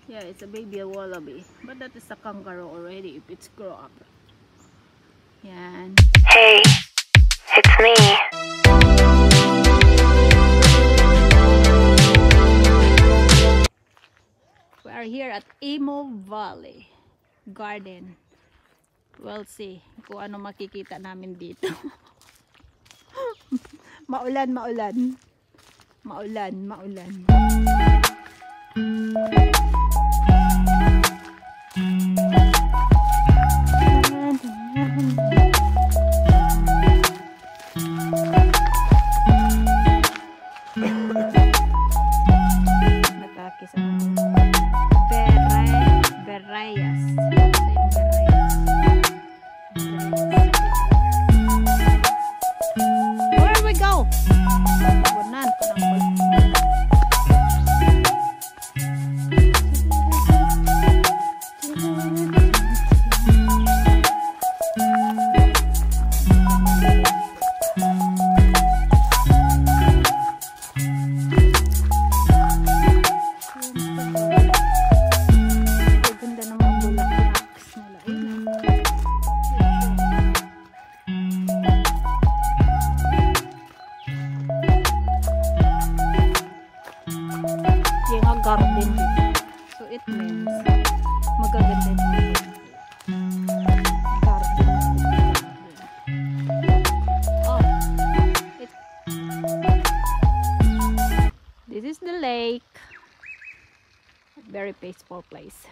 Yeah, it's a baby wallaby. But that is a kangaroo already if it's grow up. Yan. Hey, it's me. We are here at Imo Valley Garden. We'll see kung ano makikita namin dito. Maulan. Natakis ang berayas. Where we go? Bunan ko ng garden dito. So it means magaganda yung garden. Oh, this is the lake. Very peaceful place.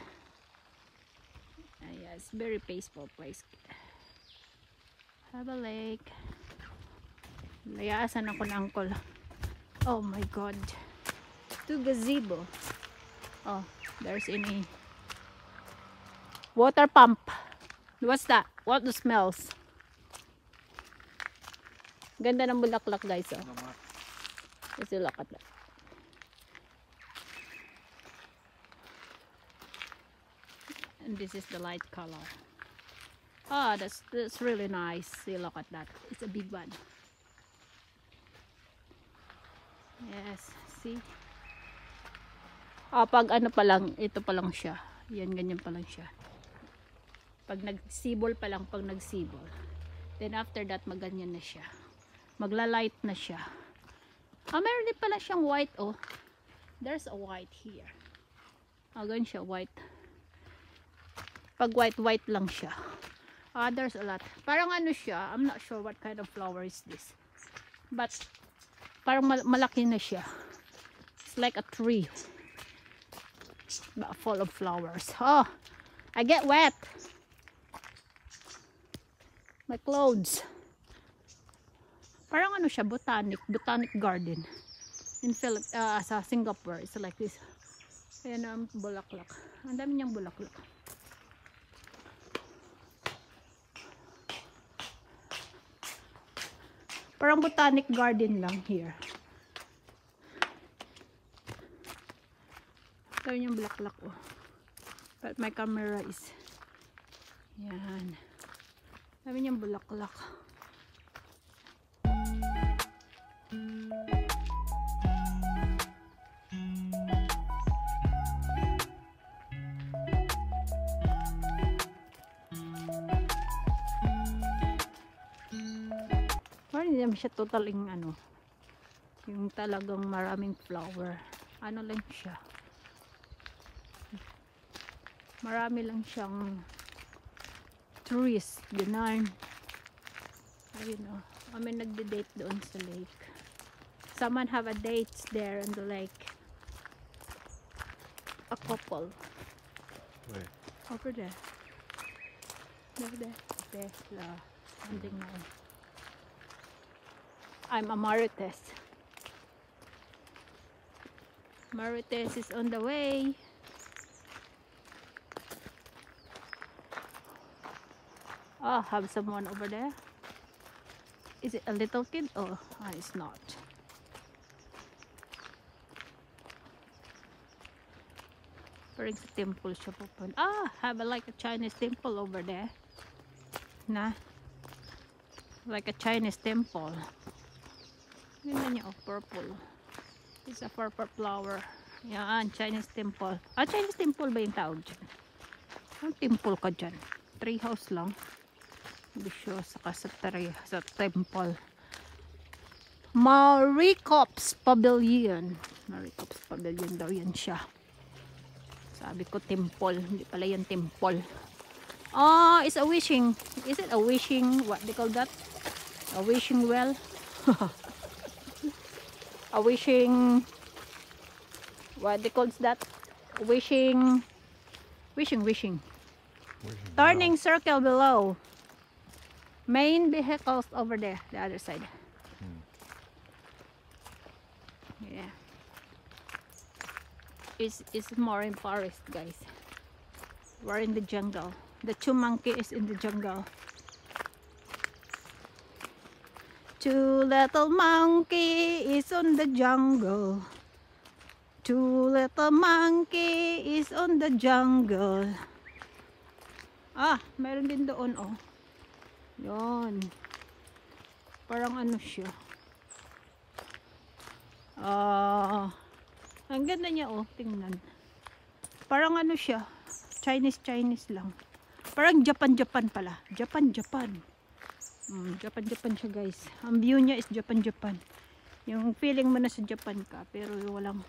Yes, very peaceful place. Have a lake. Layaasan ako ng uncle. Oh my god. To gazebo. Oh, there's any water pump. What's that? What the smells? Ganda ng bulaklak, guys. Oh. Let's look at that. And this is the light color. Oh, that's really nice. See, look at that. It's a big one. Yes, see. Pag ano pa lang, ito pa lang siya. Yan, ganyan pa lang siya. Pag nagsibol pa lang, pag nagsibol. Then after that, maganyan na siya. Magla-light na siya. Meron din pala siyang white, oh. There's a white here. Ganyan siya, white. Pag white lang siya. There's a lot. Parang ano siya, I'm not sure what kind of flower is this. But, parang malaki na siya. It's like a tree. Full of flowers. Oh, I get wet. My clothes. Parang ano siya, botanic garden. In sa Singapore, it's like this. Ayan ang bulaklak. Ang dami niyang bulaklak. Parang botanic garden lang here. Dami niyang bulaklak, oh. But my camera is yan. Dami niyang bulaklak. Parang hindi naman siya totaling ano, yung talagang maraming flower. Ano lang siya, marami lang siyang trees, gano'n. Ayun, oh. Kami nagde-date doon sa lake. Someone have a date there on the lake. A couple. Where? Over there. Over there. Tesla. Something now. I'm a Marites. Marites is on the way. Oh, have someone over there. Is it a little kid? Oh, it's not. Parang sa temple siya pupunta. Have like a Chinese temple over there. Na? Like a Chinese temple. Ganda niya, oh, purple. It's a purple flower. Yan, Chinese temple. Ah, Chinese temple ba yung tawag dyan? Ang temple ka dyan? Tree house lang. Hindi siya sa temple. Maricops Pavilion. Maricops Pavilion daw yan siya. Sabi ko temple. Hindi pala yan temple. Oh, it's a wishing. Is it a wishing? What they call that? A wishing well? A wishing... What they call that? Wishing... Wishing. Turning circle below. Main vehicles over there. The other side. Yeah. It's more in forest, guys. We're in the jungle. The two monkey is in the jungle. Two little monkey is on the jungle. Two little monkey is on the jungle. Ah, meron din doon, oh. Yon. Parang ano siya. Ang ganda niya, oh. Tingnan. Parang ano siya. Chinese lang. Parang Japan pala. Japan. Japan siya, guys. Ang view niya is Japan. Yung feeling mo na sa Japan ka, pero walang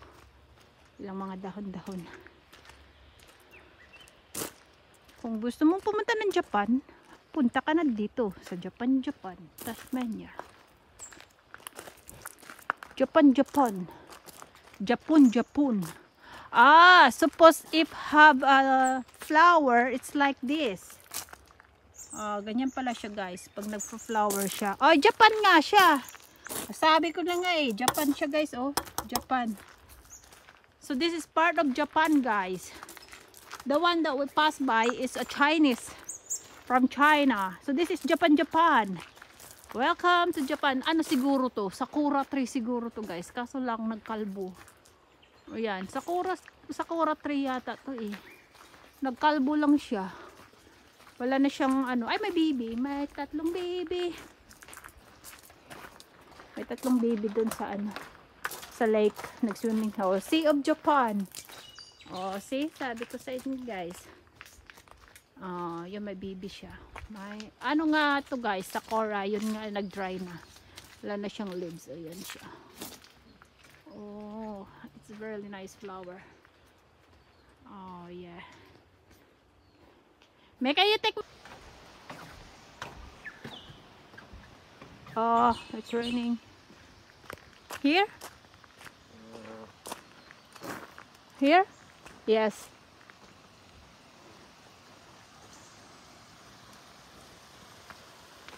mga dahon-dahon. Kung gusto mong pumunta ng Japan, punta ka na dito sa Japan, Tasmania. Japan. Ah, suppose if have a flower, it's like this. Ganyan pala siya, guys. Pag nagpa-flower siya. Oh, Japan nga siya. Sabi ko na nga eh. Japan siya, guys. Oh, Japan. So this is part of Japan, guys. The one that we pass by is a Chinese from China. So this is Japan. Welcome to Japan. Ano siguro to? Sakura tree siguro to, guys. Kaso lang nagkalbo. O yan. Sakura tree yata to eh. Nagkalbo lang siya. Wala na siyang ano. Ay, may baby. May tatlong baby. May tatlong baby dun sa ano. Sa lake. Nag-swimming. Oh, Sea of Japan. Oh, see? Sabi ko sa inyo, guys. Oh, yun may baby siya. May, ano nga to, guys? Sakura. Yun nga, nag-dry na. Wala na siyang leaves. Ayan siya. Oh, it's a really nice flower. Oh, yeah. Make you take. Oh, it's raining. Here? Here? Yes.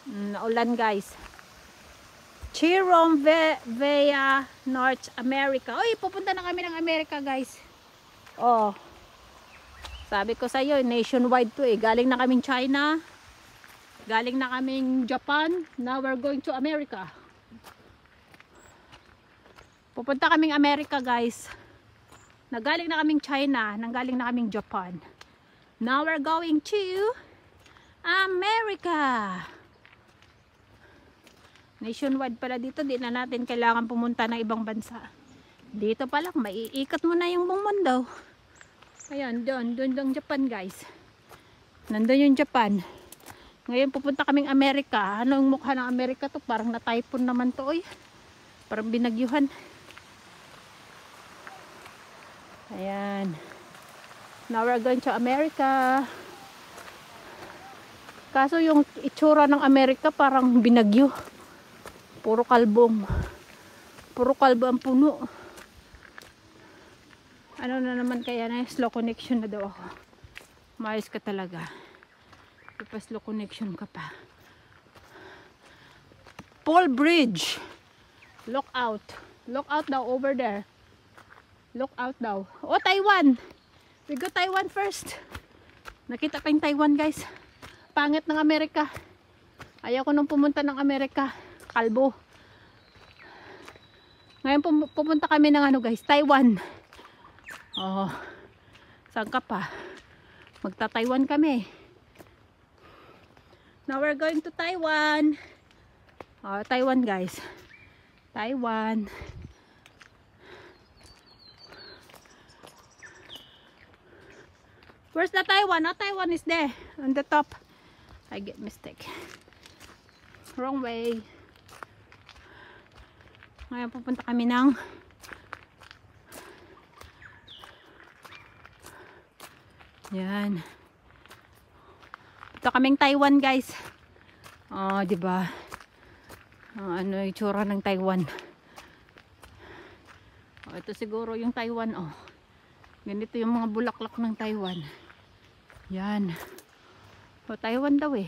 Naulan, guys. Chirom via North America. Oy, pupunta na kami ng Amerika, guys. Oh. Sabi ko sa iyo, nationwide to eh. Galing na kaming China. Galing na kaming Japan. Now we're going to America. Pupunta kaming Amerika, guys. Nagaling na kaming China. Nanggaling na kaming Japan. Now we're going to America. Nationwide pala dito. Di na natin kailangan pumunta ng ibang bansa. Dito pa lang, maiikot mo na yung buong mundo. Ayan, doon Japan, guys. Nandun yung Japan. Ngayon pupunta kaming Amerika. Anong mukha ng Amerika to? Parang na-typhoon naman to, oy. Parang binagyuhan. Ayan. Now we're going to America. Kaso yung itsura ng Amerika parang binagyo. Puro kalbong. Puro kalbo ang puno. Ano na naman kaya na slow connection na daw ako. Maayos ka talaga. Pa slow connection ka pa. Paul Bridge. Look out. Look out daw over there. Look out daw. Oh, Taiwan. We go Taiwan first. Nakita ko yung Taiwan, guys. Pangit ng Amerika. Ayaw ko nung pumunta ng Amerika. Kalbo. Ngayon pupunta kami ng ano, guys, Taiwan. Oh, saan ka pa? Magta-Taiwan kami. Now we're going to Taiwan. Oh, Taiwan, guys. Taiwan. Where's the Taiwan? Oh, Taiwan is there. On the top. I get mistake. Wrong way. Ngayon pupunta kami ng yan. Ito kaming Taiwan, guys. Oh, di ba? Ano yung itsura ng Taiwan? Oh, ito siguro yung Taiwan, oh. Ganito yung mga bulaklak ng Taiwan. Yan. Oh, Taiwan daw eh.